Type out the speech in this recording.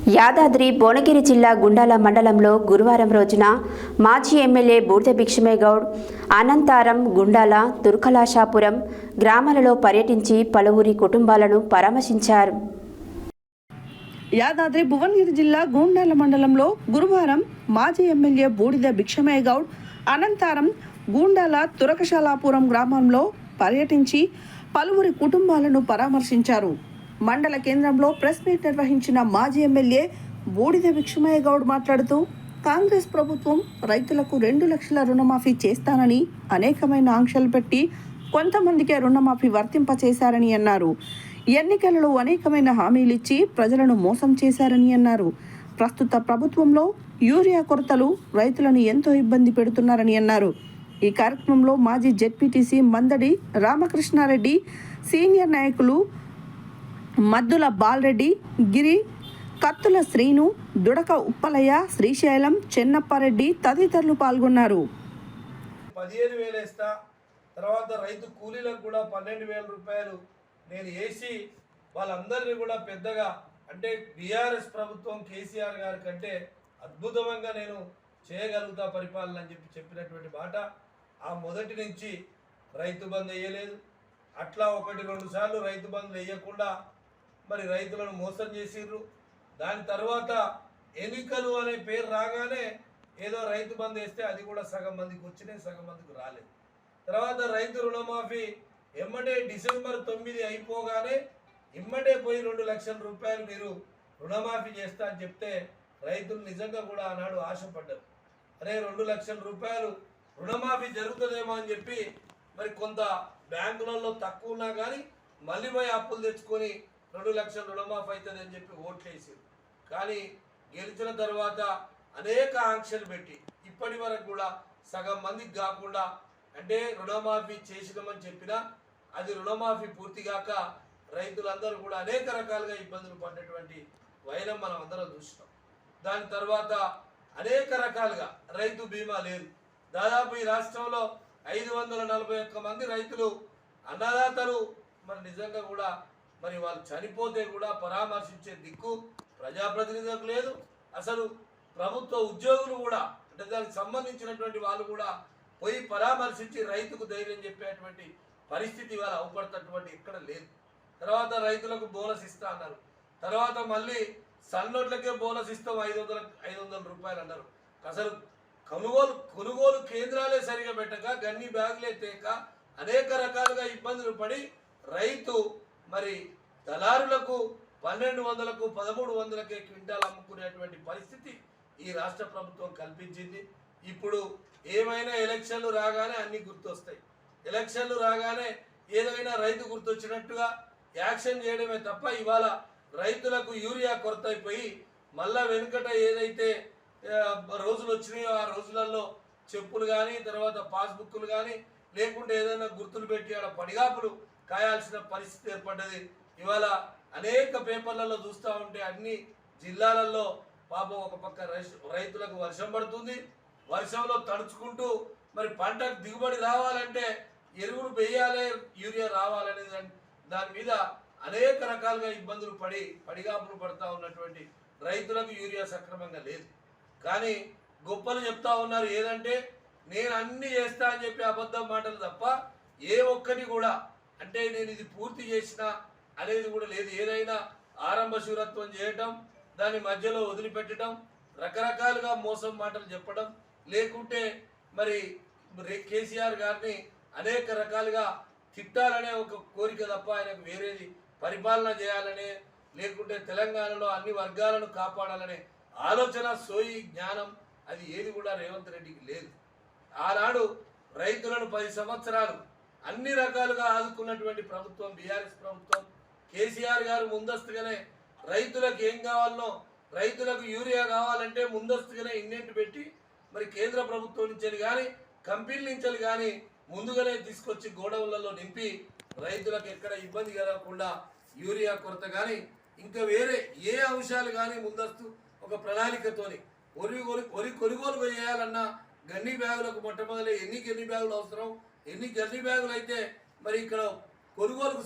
యాదాద్రి భువనగిరి జిల్లా గుండాల మండలంలో గురువారం రోజున మాజీ ఎమ్మెల్యే బూడిద భిక్షమయ్య గౌడ్ అనంతారం, గుండాల, తుర్కలాషాపురం గ్రామాలలో పర్యటించి పలువురి కుటుంబాలను పరామర్శించారు. యాదాద్రి భువనగిరి జిల్లా గుండాల మండలంలో గురువారం మాజీ ఎమ్మెల్యే బూడిద భిక్షమయ్య గౌడ్ అనంతారం, గుండాల, తురకశాలాపురం గ్రామంలో పర్యటించి పలువురి కుటుంబాలను పరామర్శించారు. మండల కేంద్రంలో ప్రెస్ మీట్ నిర్వహించిన మాజీ ఎమ్మెల్యే బూడిద భిక్షమయ్య గౌడ్ మాట్లాడుతూ, కాంగ్రెస్ ప్రభుత్వం రైతులకు 2 లక్షల రుణమాఫీ చేస్తానని అనేకమైన ఆంక్షలు పెట్టి కొంతమందికే రుణమాఫీ వర్తింపచేశారని అన్నారు. ఎన్నికలలో అనేకమైన హామీలిచ్చి ప్రజలను మోసం చేశారని అన్నారు. ప్రస్తుత ప్రభుత్వంలో యూరియా కొరతలు రైతులను ఎంతో ఇబ్బంది పెడుతున్నారని అన్నారు. ఈ కార్యక్రమంలో మాజీ జెడ్పీటీసీ మందడి రామకృష్ణారెడ్డి, సీనియర్ నాయకులు మద్దుల బాలరెడ్డి, గిరి, కత్తుల శ్రీను, దుడక ఉప్పలయ్య, శ్రీశైలం, చెన్నప్పారెడ్డి తదితరులు పాల్గొన్నారు. 15,000 వేస్తా, తర్వాత రైతు కూలీలకు కూడా 12,000 రూపాయలు నేను వేసి వాళ్ళందరినీ కూడా పెద్దగా అంటే బీఆర్ఎస్ ప్రభుత్వం కేసీఆర్ గారి కంటే అద్భుతంగా నేను చేయగలుగుతా పరిపాలన అని చెప్పినటువంటి మాట. ఆ మొదటి నుంచి రైతు బంధు వేయలేదు. అట్లా 1-2 సార్లు రైతు బంధు వేయకుండా మరి రైతులను మోసం చేసిర్రు. దాని తర్వాత ఎన్నికలు అనే పేరు రాగానే ఏదో రైతు బంధు వేస్తే అది కూడా సగం మందికి వచ్చినాయి, సగం మందికి రాలేదు. తర్వాత రైతు రుణమాఫీ ఎమ్మటే డిసెంబర్ 9 అయిపోగానే ఇమ్మటే పోయి 2 లక్షల రూపాయలు మీరు రుణమాఫీ చేస్తా అని చెప్తే రైతులు నిజంగా కూడా ఆనాడు ఆశపడ్డారు. అరే 2 లక్షల రూపాయలు రుణమాఫీ జరుగుతుందేమో అని చెప్పి మరి కొంత బ్యాంకులలో తక్కువ ఉన్నా కానీ మళ్ళీ పోయి అప్పులు తెచ్చుకొని 2 లక్షల రుణమాఫీ అవుతుంది అని చెప్పి ఓట్లేసారు. కానీ గెలిచిన తర్వాత అనేక ఆంక్షలు పెట్టి ఇప్పటి వరకు కూడా సగం మందికి కాకుండా అంటే రుణమాఫీ చేసినామని చెప్పినా అది రుణమాఫీ పూర్తి కాక రైతులందరూ కూడా అనేక రకాలుగా ఇబ్బందులు పడ్డటువంటి వైనం మనం అందరం చూసినాం. దాని తర్వాత అనేక రకాలుగా రైతు బీమా లేదు. దాదాపు ఈ రాష్ట్రంలో 541 మంది రైతులు అన్నదాతలు మరి నిజంగా కూడా మరి వాళ్ళు చనిపోతే కూడా పరామర్శించే దిక్కు ప్రజాప్రతినిధులకు లేదు. అసలు ప్రభుత్వ ఉద్యోగులు కూడా అంటే దానికి సంబంధించినటువంటి వాళ్ళు కూడా పోయి పరామర్శించి రైతుకు ధైర్యం చెప్పేటువంటి పరిస్థితి వాళ్ళు అవపడుతున్నటువంటి ఎక్కడ లేదు. తర్వాత రైతులకు బోనస్ ఇస్తా అన్నారు. తర్వాత మళ్ళీ సన్నోట్లకే బోనస్ ఇస్తాం 500 రూపాయలు అన్నారు. అసలు కొనుగోలు కేంద్రాలే సరిగా పెట్టక గన్ని బ్యాగులే తేక అనేక రకాలుగా ఇబ్బందులు పడి రైతు మరి దళారులకు 1,200కు 1,300కే క్వింటాల్ అమ్ముకునేటువంటి పరిస్థితి ఈ రాష్ట్ర ప్రభుత్వం కల్పించింది. ఇప్పుడు ఏమైనా ఎలక్షన్లు రాగానే అన్ని గుర్తొస్తాయి. ఎలక్షన్లు రాగానే ఏదైనా రైతు గుర్తొచ్చినట్టుగా యాక్షన్ చేయడమే తప్ప ఇవాళ రైతులకు యూరియా కొరత అయిపోయి మళ్ళా వెనుకట ఏదైతే రోజులు వచ్చినాయో ఆ రోజులలో చెప్పులు కానీ తర్వాత పాస్బుక్లు కానీ లేకుంటే ఏదైనా గుర్తులు పెట్టి ఆడ పడిగాపులు కాయాల్సిన పరిస్థితి ఏర్పడ్డది. ఇవాళ అనేక పేపర్లలో చూస్తూ ఉంటే అన్ని జిల్లాలలో పాపం ఒక పక్క రైతులకు వర్షం పడుతుంది, వర్షంలో తడుచుకుంటూ మరి పంటకు దిగుబడి రావాలంటే ఎరువులు వేయాలి, యూరియా రావాలనే దాని మీద అనేక రకాలుగా ఇబ్బందులు పడిగాపులు పడుతూ ఉన్నటువంటి రైతులకు యూరియా సక్రమంగా లేదు. కానీ గొప్పలు చెప్తా ఉన్నారు ఏదంటే నేను అన్ని చేస్తా అని చెప్పి అబద్ధం మాటలు తప్ప ఏ ఒక్కటి కూడా అంటే నేను ఇది పూర్తి చేసిన అనేది కూడా లేదు. ఏదైనా ఆరంభ శూరత్వం చేయటం, దాని మధ్యలో వదిలిపెట్టడం, రకరకాలుగా మోసం మాటలు చెప్పడం, లేకుంటే మరి కేసీఆర్ గారిని అనేక రకాలుగా తిట్టాలనే ఒక కోరిక తప్ప ఆయనకు వేరేది పరిపాలన చేయాలనే లేకుంటే తెలంగాణలో అన్ని వర్గాలను కాపాడాలనే ఆలోచన, సోయి, జ్ఞానం అది ఏది కూడా రేవంత్ రెడ్డికి లేదు. ఆనాడు రైతులను 10 సంవత్సరాలు అన్ని రకాలుగా ఆదుకున్నటువంటి ప్రభుత్వం బీఆర్ఎస్ ప్రభుత్వం. కేసీఆర్ గారు ముందస్తుగానే రైతులకు ఏం కావాలనో రైతులకు యూరియా కావాలంటే ముందస్తుగానే ఇన్నెంట్ పెట్టి మరి కేంద్ర ప్రభుత్వం నుంచి కానీ కంపెనీల నుంచి కానీ ముందుగానే తీసుకొచ్చి గోడౌన్లలో నింపి రైతులకు ఎక్కడ ఇబ్బంది కలగకుండా యూరియా కొరత కానీ ఇంకా వేరే ఏ అంశాలు కానీ ముందస్తు ఒక ప్రణాళికతోని వరి కొనుగోలు చేయాలన్నా గన్ని బ్యాగులకు మొట్టమొదటి ఎన్ని గన్ని బ్యాగులు అవసరం, ఎన్ని గన్ని బ్యాగులు అయితే మరి ఇక్కడ కొనుగోలుకు